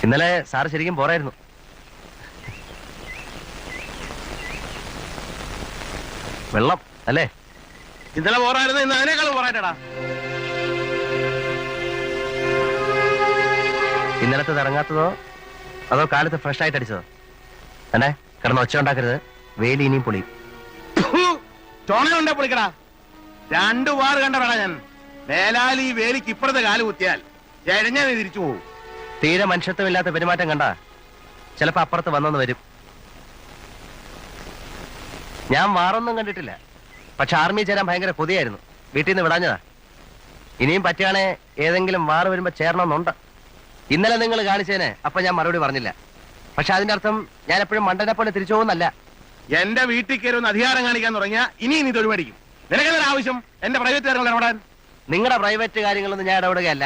ഇന്നലെ സാറ് ശരിക്കും പോരായിരുന്നു. വെള്ളം അല്ലേ? ഇന്നലെ പോരായിരുന്നു, ഇന്ന് അതിനേക്കാളും പോരാട്ടടാ. ഇന്നലത്തെ ഇറങ്ങാത്തതോ അതോ കാലത്ത് ഫ്രഷ് ആയിട്ട് അടിച്ചതോ? അല്ലേ കിടന്ന് ഒച്ച ഉണ്ടാക്കരുത്, വേലി ഇനിയും പൊളിയും. ചോണയുണ്ടേ പൊളിക്കടാ. 2 വാറ് കണ്ടടാ ഞാൻ. വേലാലി വേലിക്ക് ഇപ്പുറത്തെ കാല് കുത്തിയാൽ എഴഞ്ഞാ നീ തിരിച്ചു പോകും. തീരെ മനുഷ്യത്വമില്ലാത്ത പെരുമാറ്റം കണ്ടാ ചിലപ്പോ അപ്പുറത്ത് വന്നെന്ന് വരും. ഞാൻ വാറൊന്നും കണ്ടിട്ടില്ല, പക്ഷെ ആർമി ചേരാൻ ഭയങ്കര കൊതിയായിരുന്നു. വീട്ടിൽ നിന്ന് വിടാഞ്ഞതാ. ഇനിയും പറ്റുകയാണെ ഏതെങ്കിലും വാറ് വരുമ്പോ ചേരണമെന്നുണ്ട്. ഇന്നലെ നിങ്ങൾ കാണിച്ചേനെ അപ്പൊ ഞാൻ മറുപടി പറഞ്ഞില്ല. പക്ഷെ അതിന്റെ അർത്ഥം ഞാൻ എപ്പോഴും മണ്ടനെ പോലെ തിരിച്ചു പോകുന്നല്ല. എന്റെ വീട്ടിൽ കയറി ഒന്ന് അധികാരം കാണിക്കാൻ തുടങ്ങിയാ ഇനി നീ തൊഴിമടിക്കും. നിനക്കെന്തൊരു ആവശ്യം എന്റെ പ്രൈവറ്റ് കാര്യങ്ങൾ ഇടപെടാൻ? നിങ്ങളുടെ പ്രൈവറ്റ് കാര്യങ്ങളൊന്നും ഞാൻ ഇടപെടുകയല്ല.